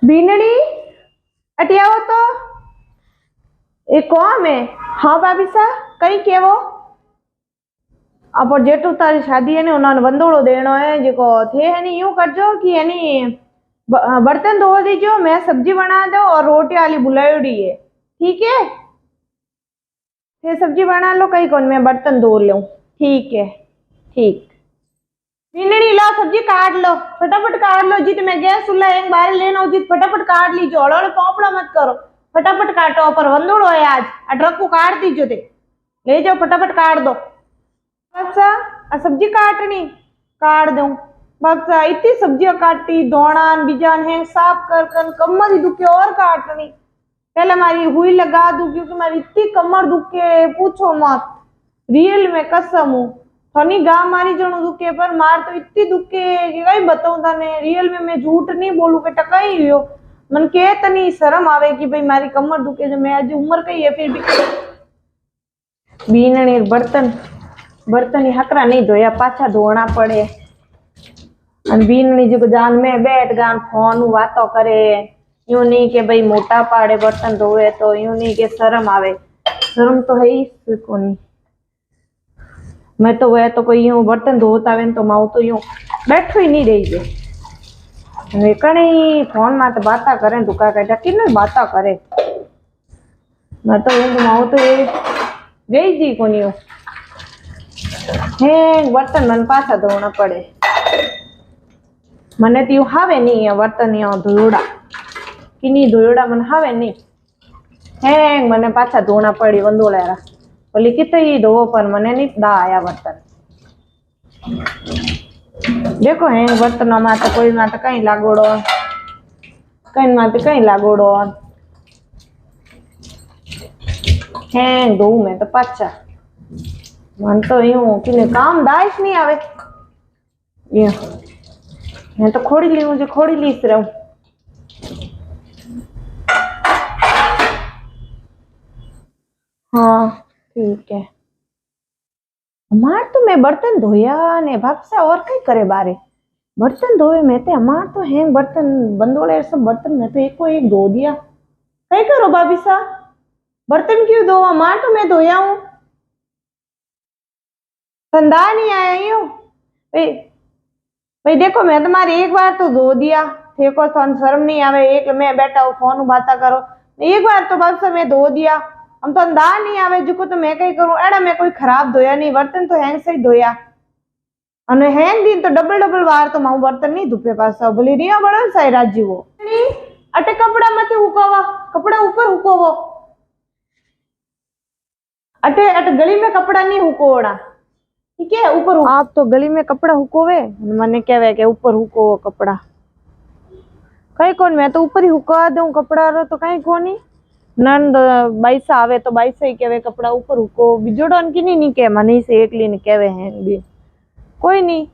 बीनड़ी अटिया हो तो ये कौन है? हाँ भाभी सा कई केवो अब जेटू तारी शादी है ने उन्होंने बंदोड़ो देनो है जो थे है नी यूं करजो कि है नी बर्तन धो दीजो, मैं सब्जी बना दो और रोटी आली बुलायोड़ी है, ठीक है? थे सब्जी बना लो, कहीं कौन मैं बर्तन धो लूं, ठीक है? ठीक। बीनड़ी लो सब्जी काट लो, फटाफट काट लो जी। मैं गैस चूल्हा एक बार लेना जी, फटाफट काट लीजिए, हड़ो हड़ो पोपड़ा मत करो, फटाफट काटो। पर वंदोड़ो है आज, ट्रक को काट दीजिए, ते ले जाओ फटाफट काट दो। बक्सा सब्जी काटनी काट दूं, बक्सा इतनी सब्जियां काटी, दोड़ान बीजान है साफ कर कर कमर ही दुखे और काटनी। पहले मारी हुई लगा दूं क्योंकि मारी इतनी कमर दुखे पूछो मत, रियल में कसम हूँ। थनी गा मारी जणो दुखे पर मार तो इतनी दुखे कि कई बताऊं तने, रियल में मैं झूठ नहीं बोलूं के टका ही हुयो। मन के तनी शर्म आवे कि भाई मारी कमर दुखे, जो मैं आज उम्र कई है फिर भी। बीनणी बर्तन बर्तन ही हकरा नहीं धोया, पाछा धोना पड़े। बीनणी जो जान में बैठ गान फोन बातों करे, यूं नहीं के भाई मोटा पाड़े बर्तन धोवे, तो यूं नहीं के शर्म आवे, शर्म तो है ही कोनी। मैं तो वह तो कोई यूं बर्तन धोता वे तो माऊ तो यूं बैठो ही नहीं रही जे कणी फोन में तो बाता करे, दुका कटा किने बाता करे। मैं तो यूं माऊ तो ये गई जी कोनी हे बर्तन मन पाछा धोना पड़े। मने तो हावे नहीं है बर्तन धोड़ा कि नहीं धोड़ा मन हावे नहीं है, मने पाछा धोना पड़ी वंदोड़ा बोली कितनी धोवो पर मने नहीं दा आया बर्तन। देखो है बर्तन में तो कोई में तो कहीं लागोड़ो, कहीं में तो कहीं लागोड़ो है धो में तो पाछा। मन तो यूं कि काम दाइश नहीं आवे, मैं तो खोड़ी ली, मुझे खोड़ी लीस रहूं। हाँ ठीक है। हमार तो मैं बर्तन धोया ने भापसा और कई करे बारे बर्तन धोए मैं ते हमार तो है बर्तन बंदोड़े सब बर्तन में तो एक को एक धो दिया। कई करो भाभी सा बर्तन क्यों धो? हमार तो मैं धोया हूँ, धंधा नहीं आया यूं भाई देखो मैं तुम्हारे एक बार तो धो दिया, थे को शर्म नहीं आवे, एक मैं बैठा हूँ फोन बाता करो, एक बार तो बस मैं धो दिया। हम तो अंधा नहीं आवे जो तो मैं कई करूं, एड़ा मैं कोई खराब धोया नहीं, बर्तन तो हैंग से ही धोया। अने हैंग दिन तो डबल डबल बार तो माऊ बर्तन नहीं धुपे पासा बोली रिया बड़ा साई राजी वो अटे कपड़ा मत हुकावा, कपड़ा ऊपर हुकोवो, अटे अटे गली में कपड़ा नहीं हुकोड़ा, ठीक है? ऊपर आप तो गली में कपड़ा हुकोवे, मने कहवे के ऊपर हुको कपड़ा, कहीं कौन मैं तो ऊपर ही हुका दूं कपड़ा रो, तो कहीं कोनी नंद बाईसा आवे तो बाईसा ही कहवे कपड़ा ऊपर हुको, बिजोड़न की नहीं कहे, मनी से एकली ने कहवे हैं भी कोई नहीं।